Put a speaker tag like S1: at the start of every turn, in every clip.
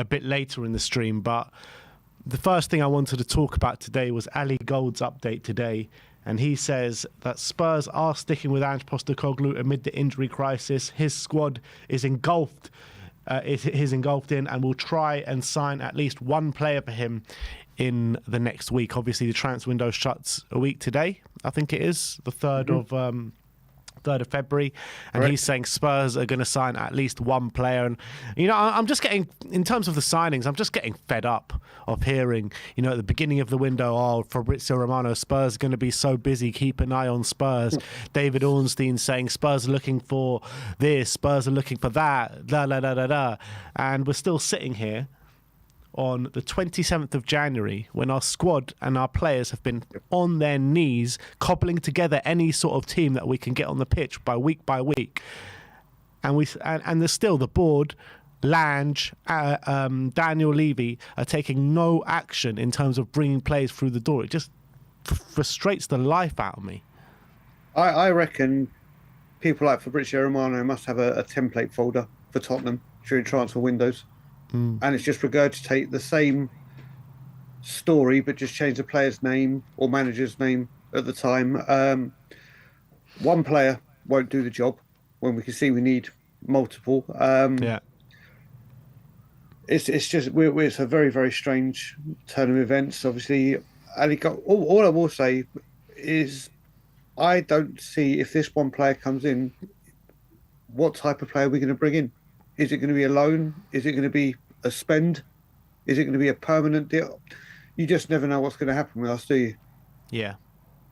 S1: a bit later in the stream. But the first thing I wanted to talk about today was Ali Gold's update today. And he says that Spurs are sticking with Ange Postecoglou amid the injury crisis. His squad is engulfed in, and will try and sign at least one player for him in the next week. Obviously, the transfer window shuts a week today. I think it is the 3rd of February, and he's saying Spurs are going to sign at least one player. And I'm just getting, in terms of the signings, I'm just getting fed up of hearing, at the beginning of the window, Fabrizio Romano, Spurs are going to be so busy, keep an eye on Spurs. David Ornstein saying Spurs are looking for this, Spurs are looking for that, and we're still sitting here on the 27th of January when our squad and our players have been on their knees cobbling together any sort of team that we can get on the pitch by week. And there's still the board, Lange, Daniel Levy are taking no action in terms of bringing players through the door. It just frustrates the life out of me.
S2: I reckon people like Fabrizio Romano must have a template folder for Tottenham during transfer windows. And it's just regurgitate the same story, but just change the player's name or manager's name at the time. One player won't do the job when we can see we need multiple. It's a very, very strange turn of events. Obviously, all I will say is I don't see, if this one player comes in, what type of player we're going to bring in. Is it going to be a loan? Is it going to be a spend? Is it going to be a permanent deal? You just never know what's going to happen with us, do you?
S1: Yeah,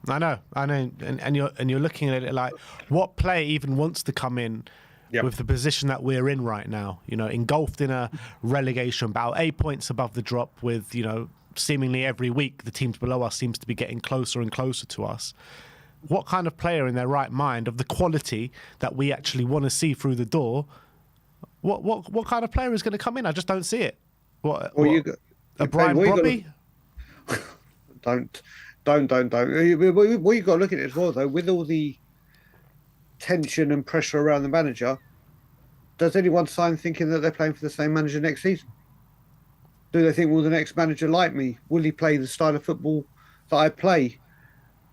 S1: I know, and you're looking at it like, what player even wants to come in with the position that we're in right now? Engulfed in a relegation battle, 8 points above the drop, with seemingly every week the teams below us seems to be getting closer and closer to us. What kind of player in their right mind, of the quality that we actually want to see through the door? What kind of player is going to come in? I just don't see it. Brian Brobby? Don't.
S2: What you've got to look at it as well, though, with all the tension and pressure around the manager, does anyone sign thinking that they're playing for the same manager next season? Do they think, will the next manager like me? Will he play the style of football that I play?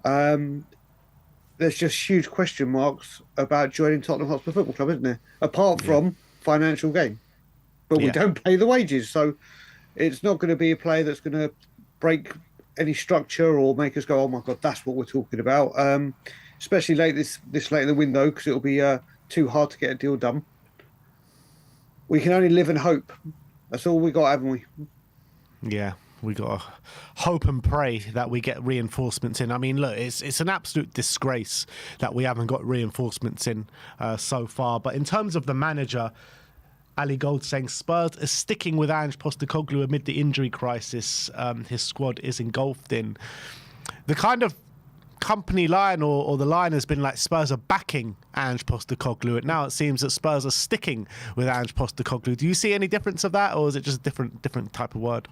S2: There's just huge question marks about joining Tottenham Hotspur Football Club, isn't there? Apart from financial gain. But we don't pay the wages, so it's not going to be a player that's going to break any structure or make us go, oh my God, that's what we're talking about. Especially this late in the window, because it'll be too hard to get a deal done. We can only live and hope. That's all we got, haven't we?
S1: Yeah. We got to hope and pray that we get reinforcements in. I mean, look, it's an absolute disgrace that we haven't got reinforcements in so far. But in terms of the manager, Ali Gold saying Spurs is sticking with Ange Postecoglou amid the injury crisis his squad is engulfed in. The kind of company line or the line has been like Spurs are backing Ange Postecoglou, and now it seems that Spurs are sticking with Ange Postecoglou. Do you see any difference of that, or is it just a different type of word?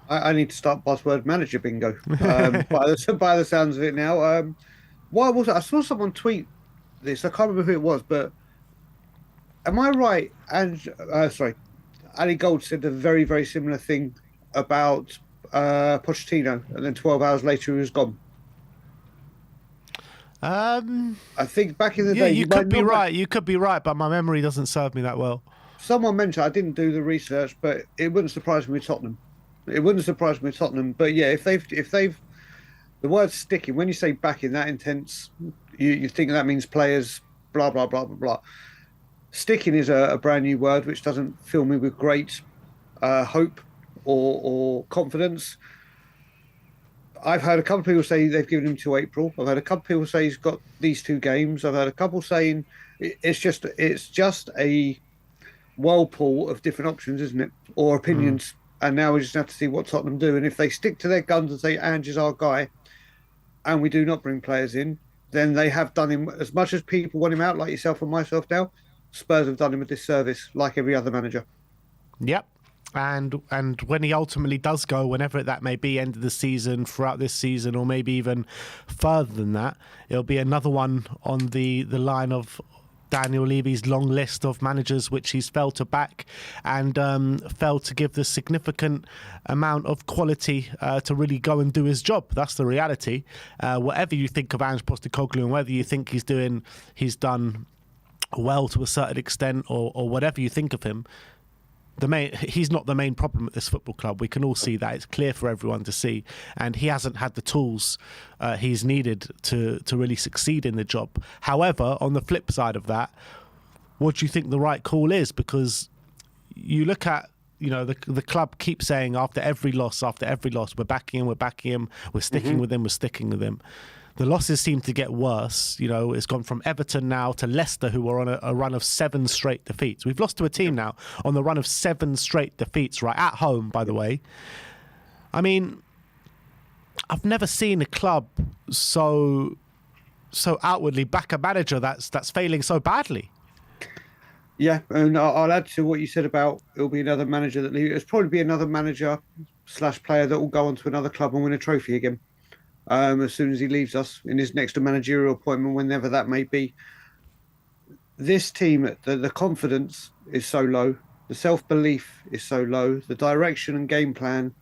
S2: I need to start buzzword manager bingo by the sounds of it now. Why was it? I saw someone tweet this. I can't remember who it was, but am I right? Ali Gold said a very, very similar thing about Pochettino, and then 12 hours later he was gone. I think back in the day...
S1: You could be right. You could be right, but my memory doesn't serve me that well.
S2: Someone mentioned, I didn't do the research, but it wouldn't surprise me with Tottenham. It wouldn't surprise me with Tottenham. But yeah, if they've the word sticking, when you say backing, that intense, you think that means players, blah, blah, blah, blah, blah. Sticking is a brand new word, which doesn't fill me with great hope or confidence. I've heard a couple of people say they've given him till April. I've heard a couple of people say he's got these 2 games. I've heard a couple saying it's just a whirlpool of different options, isn't it? Or opinions. And now we just have to see what Tottenham do. And if they stick to their guns and say Ange is our guy, and we do not bring players in, then they have done him, as much as people want him out, like yourself and myself now, Spurs have done him a disservice, like every other manager.
S1: Yep. And when he ultimately does go, whenever that may be, end of the season, throughout this season, or maybe even further than that, it'll be another one on the line of Daniel Levy's long list of managers which he's failed to back and failed to give the significant amount of quality to really go and do his job. That's the reality. Whatever you think of Ange Postecoglou and whether you think he's done well to a certain extent or whatever you think of him, he's not the main problem at this football club. We can all see that. It's clear for everyone to see. And he hasn't had the tools he's needed to really succeed in the job. However, on the flip side of that, what do you think the right call is? Because you look at, the club keeps saying after every loss, we're backing him, we're sticking with him. The losses seem to get worse. It's gone from Everton now to Leicester, who are on a run of 7 straight defeats. We've lost to a team now on the run of 7 straight defeats, right? At home, by the way. I mean, I've never seen a club so outwardly back a manager that's failing so badly.
S2: Yeah, and I'll add to what you said about it'll be another manager that leaves. It'll probably be another manager / player that will go on to another club and win a trophy again. As soon as he leaves us in his next managerial appointment, whenever that may be. This team, the confidence is so low, the self-belief is so low, the direction and game plan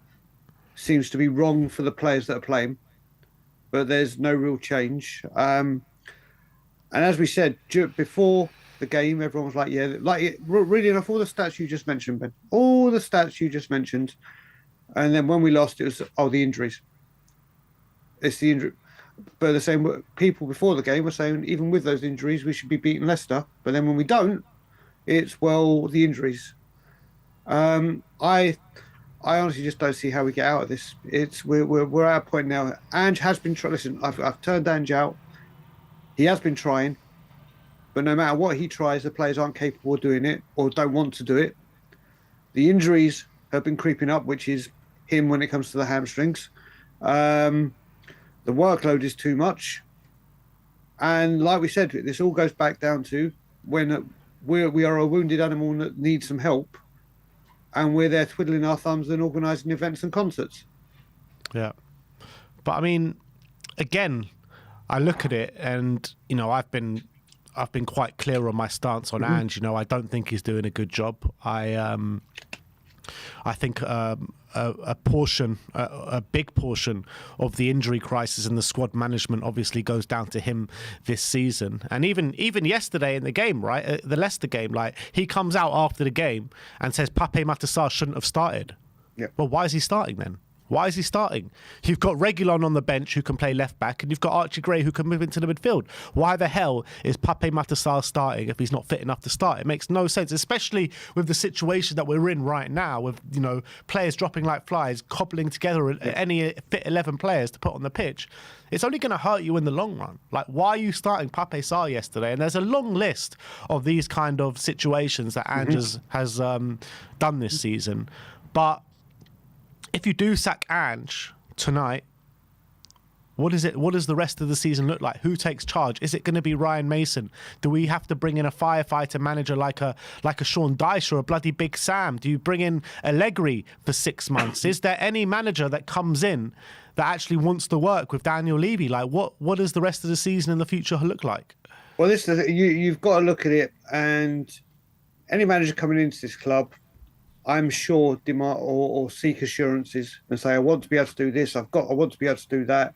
S2: seems to be wrong for the players that are playing, but there's no real change. And as we said, before the game, everyone was like, really enough, all the stats you just mentioned, Ben, all the stats you just mentioned. And then when we lost, it was, the injuries. It's the injury, but the same people before the game were saying even with those injuries we should be beating Leicester. But then when we don't, it's the injuries. I honestly just don't see how we get out of this. We're at a point now. Ange has been trying. Listen, I've turned Ange out. He has been trying, but no matter what he tries, the players aren't capable of doing it or don't want to do it. The injuries have been creeping up, which is him when it comes to the hamstrings. The workload is too much. And like we said, this all goes back down to when we are a wounded animal that needs some help and we're there twiddling our thumbs and organising events and concerts. Yeah.
S1: But I mean, again, I look at it and, I've been quite clear on my stance on Ange. I don't think he's doing a good job. I think a big portion of the injury crisis and the squad management obviously goes down to him this season. And even yesterday in the game, right, the Leicester game, like he comes out after the game and says Pape Matar shouldn't have started.
S2: Yeah.
S1: Well, why is he starting then? Why is he starting? You've got Reguilon on the bench who can play left back, and you've got Archie Gray who can move into the midfield. Why the hell is Pape Matar starting if he's not fit enough to start? It makes no sense, especially with the situation that we're in right now, with players dropping like flies, cobbling together any fit 11 players to put on the pitch. It's only going to hurt you in the long run. Like, why are you starting Pape Sarr yesterday? And there's a long list of these kind of situations that Ange has done this season, but if you do sack Ange tonight, what is it? What does the rest of the season look like? Who takes charge? Is it going to be Ryan Mason? Do we have to bring in a firefighter manager like a Sean Dyche or a bloody Big Sam? Do you bring in Allegri for 6 months? Is there any manager that comes in that actually wants to work with Daniel Levy? Like, what does the rest of the season in the future look like?
S2: Well, you've got to look at it, and any manager coming into this club, I'm sure demand or seek assurances and say, I want to be able to do this. I want to be able to do that.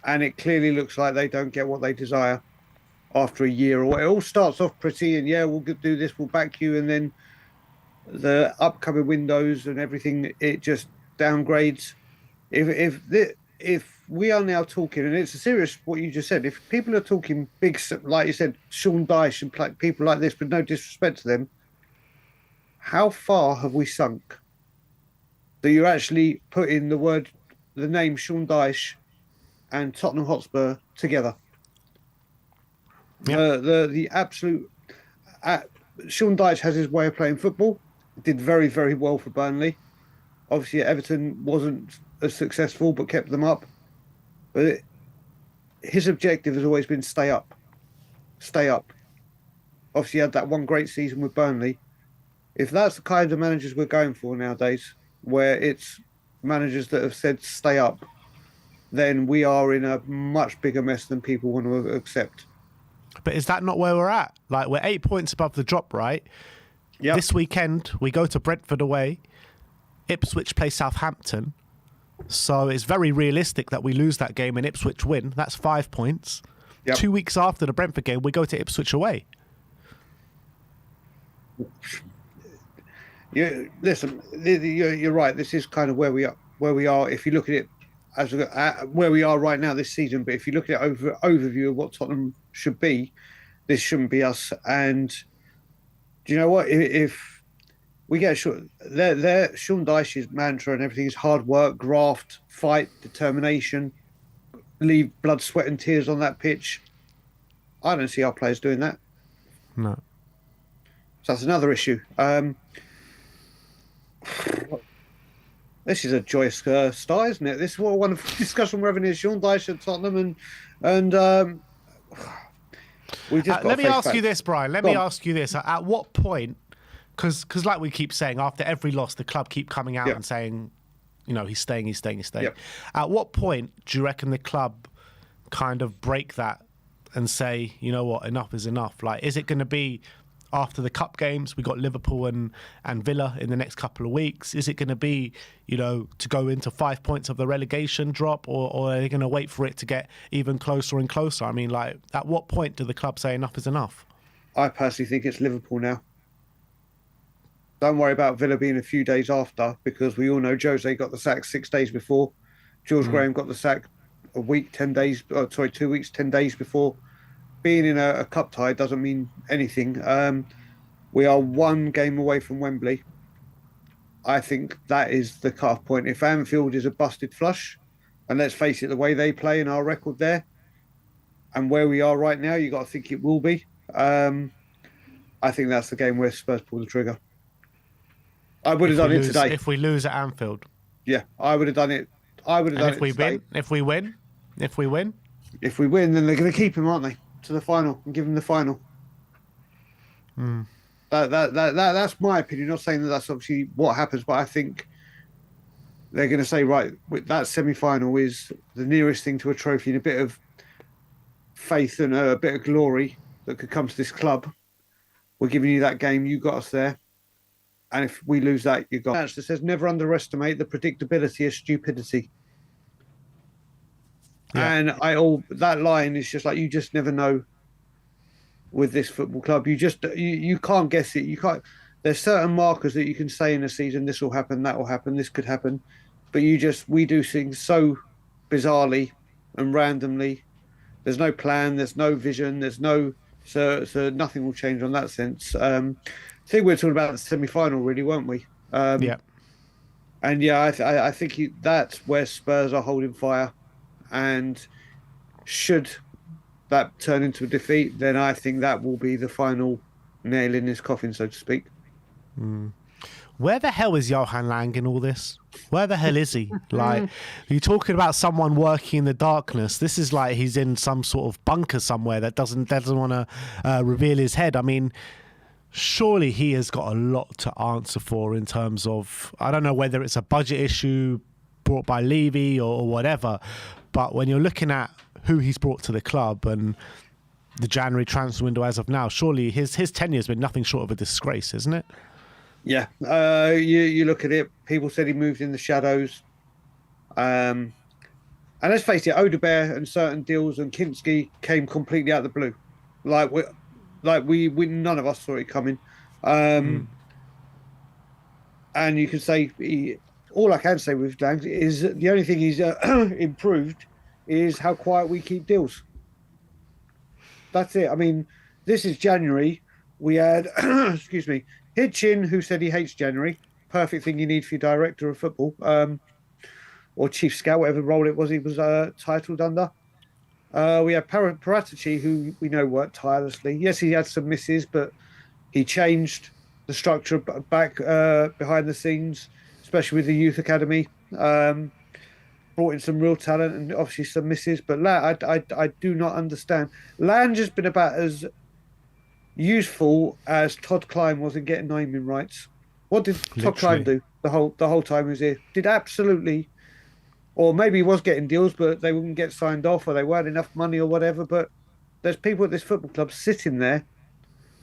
S2: And it clearly looks like they don't get what they desire after a year. Or it all starts off pretty and we'll do this, we'll back you. And then the upcoming windows and everything, it just downgrades. If we are now talking, and it's a serious what you just said, if people are talking big, like you said, Sean Dyche and people like this, but no disrespect to them, how far have we sunk that you're actually putting the name Sean Dyche and Tottenham Hotspur together? Yep. The absolute Sean Dyche has his way of playing football. Did very, very well for Burnley. Obviously, Everton wasn't as successful, but kept them up. But his objective has always been stay up. Stay up. Obviously, he had that one great season with Burnley. If that's the kind of managers we're going for nowadays, where it's managers that have said stay up, then we are in a much bigger mess than people want to accept.
S1: But is that not where we're at? Like, we're 8 points above the drop, right?
S2: Yep.
S1: This weekend, we go to Brentford away. Ipswich play Southampton. So it's very realistic that we lose that game and Ipswich win. That's 5 points.
S2: Yep.
S1: 2 weeks after the Brentford game, we go to Ipswich away.
S2: Listen, you're right. This is kind of where we are. Where we are, if you look at it as where we are right now this season, but if you look at it overview of what Tottenham should be, this shouldn't be us. And do you know what? If we get Sean Dyche's mantra and everything is hard work, graft, fight, determination, leave blood, sweat, and tears on that pitch. I don't see our players doing that.
S1: No.
S2: So that's another issue. This is a joyous start, isn't it? This is what a wonderful discussion we're having here. Sean Dyche at Tottenham, and we just.
S1: Let me ask you this, Brian. Let me ask you this: at what point? Because like we keep saying, after every loss, the club keep coming out and saying, you know, he's staying.
S2: Yep.
S1: At what point do you reckon the club kind of break that and say, you know what, enough is enough? Like, is it going to be after the cup games? We got Liverpool and Villa in the next couple of weeks. Is it going to be, you know, to go into 5 points of the relegation drop, or are they going to wait for it to get even closer and closer? I mean, like, at what point do the club say enough is enough?
S2: I personally think it's Liverpool now. Don't worry about Villa being a few days after, because we all know Jose got the sack 6 days before. George Graham got the sack 2 weeks, 10 days before. Being in a cup tie doesn't mean anything. We are one game away from Wembley. I think that is the cut-off point. If Anfield is a busted flush, and let's face it, the way they play in our record there, and where we are right now, you got to think it will be. I think that's the game where Spurs pull the trigger. I would have done it today.
S1: If we lose at Anfield.
S2: Yeah, I would have done it. I would have done it today.
S1: If we win, then
S2: they're going to keep him, aren't they? To the final and give him the final. That's my opinion. Not saying that that's obviously what happens, but I think they're going to say, right, that semi-final is the nearest thing to a trophy and a bit of faith and a bit of glory that could come to this club. We're giving you that game. You got us there. And if we lose that, you got that says never underestimate the predictability of stupidity. Yeah. And that line is just like, you just never know with this football club. You can't guess it. You can't. There's certain markers that you can say in a season, this will happen, that will happen, this could happen. But we do things so bizarrely and randomly. There's no plan, there's no vision, so nothing will change on that sense. I think we were talking about the semi-final, really, weren't we?
S1: Yeah.
S2: And yeah, I think that's where Spurs are holding fire. And should that turn into a defeat, then I think that will be the final nail in his coffin, so to speak.
S1: Where the hell is Johan Lang in all this? Where the hell is he? Like, you're talking about someone working in the darkness. This is like he's in some sort of bunker somewhere that doesn't want to reveal his head. I mean, surely he has got a lot to answer for in terms of, I don't know whether it's a budget issue brought by Levy or whatever, but when you're looking at who he's brought to the club and the January transfer window as of now, surely his tenure has been nothing short of a disgrace, isn't it?
S2: Yeah. You look at it, people said he moved in the shadows. And let's face it, Odebear and certain deals and Kinski came completely out of the blue. We none of us saw it coming. And you can say, all I can say with Lang is the only thing he's improved is how quiet we keep deals. That's it. I mean, this is January. We had, excuse me, Hitchin, who said he hates January. Perfect thing you need for your director of football, or chief scout, whatever role it was he was titled under. We had Paratici, who we know worked tirelessly. Yes, he had some misses, but he changed the structure back behind the scenes, especially with the youth academy. Brought in some real talent and obviously some misses. But I do not understand. Lange has been about as useful as Todd Klein was in getting naming rights. What did Todd Klein do the whole time he was here? Did absolutely, or maybe he was getting deals, but they wouldn't get signed off, or they weren't enough money, or whatever. But there's people at this football club sitting there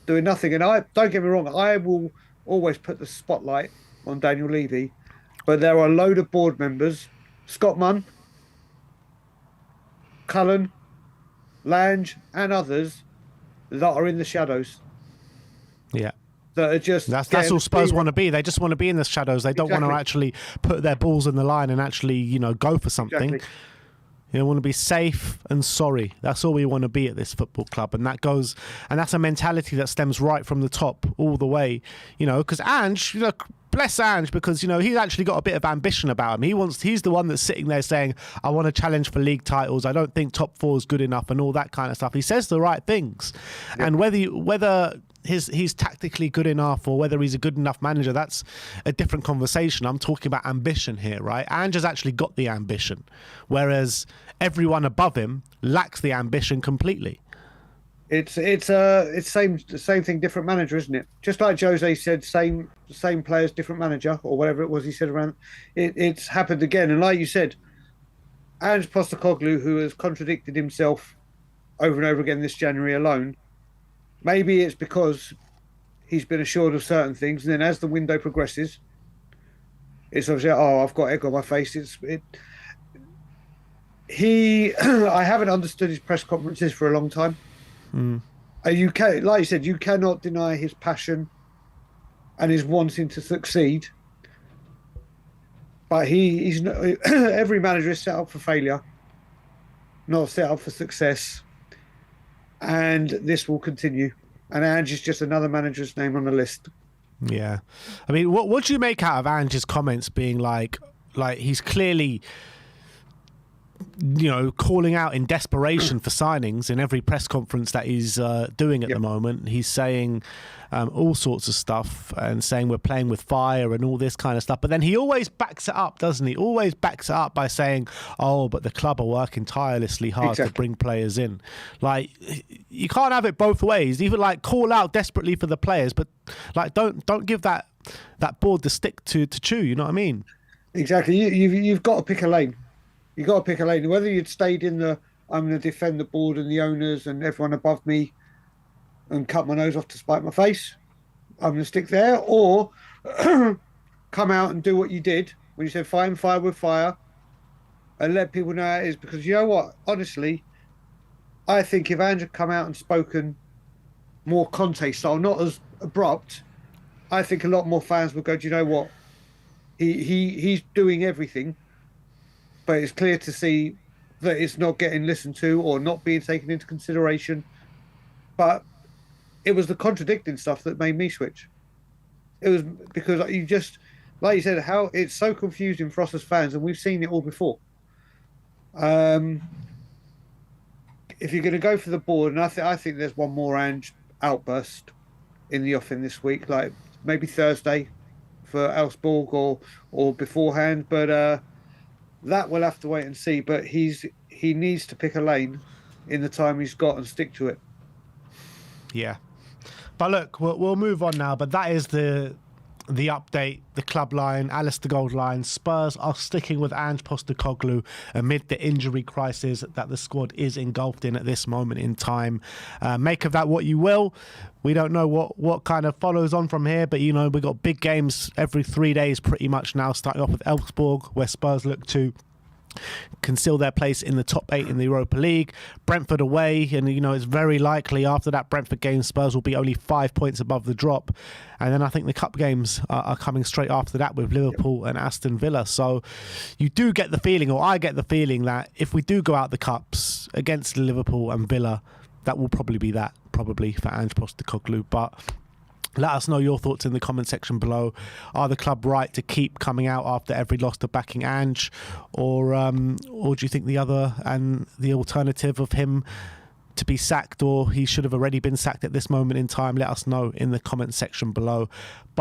S2: doing nothing. And I don't get me wrong, I will always put the spotlight on Daniel Levy, but there are a load of board members, Scott Munn, Cullen, Lange, and others that are in the shadows.
S1: Yeah.
S2: That are just
S1: that's all Spurs want to be. They just want to be in the shadows. They don't want to actually put their balls in the line and actually, go for something.
S2: Exactly.
S1: You want to be safe and sorry. That's all we want to be at this football club, and that's a mentality that stems right from the top all the way. Because Ange, bless Ange, because he's actually got a bit of ambition about him. He's the one that's sitting there saying, "I want to challenge for league titles. I don't think top four is good enough," and all that kind of stuff. He says the right things, and whether he's tactically good enough or whether he's a good enough manager, that's a different conversation. I'm talking about ambition here, right? Ange has actually got the ambition, whereas everyone above him lacks the ambition completely.
S2: It's same thing, different manager, isn't it? Just like Jose said, same players, different manager, or whatever it was he said around. It's happened again, and like you said, Ange Postecoglou, who has contradicted himself over and over again this January alone. Maybe it's because he's been assured of certain things, and then as the window progresses, it's obviously, I've got egg on my face. I haven't understood his press conferences for a long time. Like you said, you cannot deny his passion and his wanting to succeed. But he's not, every manager is set up for failure, not set up for success. And this will continue. And Ange is just another manager's name on the list.
S1: Yeah. I mean, what do you make out of Ange's comments being like he's clearly, calling out in desperation for signings in every press conference that he's doing at the moment. He's saying all sorts of stuff and saying we're playing with fire and all this kind of stuff. But then he always backs it up, doesn't he? Always backs it up by saying, but the club are working tirelessly hard to bring players in. Like, you can't have it both ways. Even call out desperately for the players, but don't give that board the stick to chew. You know what I mean?
S2: Exactly. You've got to pick a lane. You've got to pick a lane. Whether you'd stayed in I'm going to defend the board and the owners and everyone above me and cut my nose off to spite my face, I'm going to stick there, or come out and do what you did when you said fighting fire with fire and let people know how it is. Because you know what? Honestly, I think if Ange had come out and spoken more Conte style, not as abrupt, I think a lot more fans would go, do you know what? He's doing everything, but it's clear to see that it's not getting listened to or not being taken into consideration. But it was the contradicting stuff that made me switch. It was because you just, like you said, how it's so confusing for us as fans, and we've seen it all before. If you're going to go for the board, and I think there's one more Ange outburst in the offing this week, like maybe Thursday for Augsburg or beforehand, but that we'll have to wait and see. But he needs to pick a lane in the time he's got and stick to it.
S1: Yeah. But look, we'll move on now. But that is the update, the club line, Alistair Gold line. Spurs are sticking with Ange Postecoglou amid the injury crisis that the squad is engulfed in at this moment in time. Make of that what you will. We don't know what kind of follows on from here, but we've got big games every 3 days pretty much now, starting off with Augsburg, where Spurs look to conceal their place in the top 8 in the Europa League. Brentford away, and it's very likely after that Brentford game Spurs will be only 5 points above the drop. And then I think the cup games are coming straight after that with Liverpool and Aston Villa. So you do get the feeling, or I get the feeling, that if we do go out the cups against Liverpool and Villa, that will probably be for Ange Postecoglou. But let us know your thoughts in the comment section below. Are the club right to keep coming out after every loss to backing Ange, or do you think the other and the alternative of him to be sacked, or he should have already been sacked at this moment in time? Let us know in the comment section below. But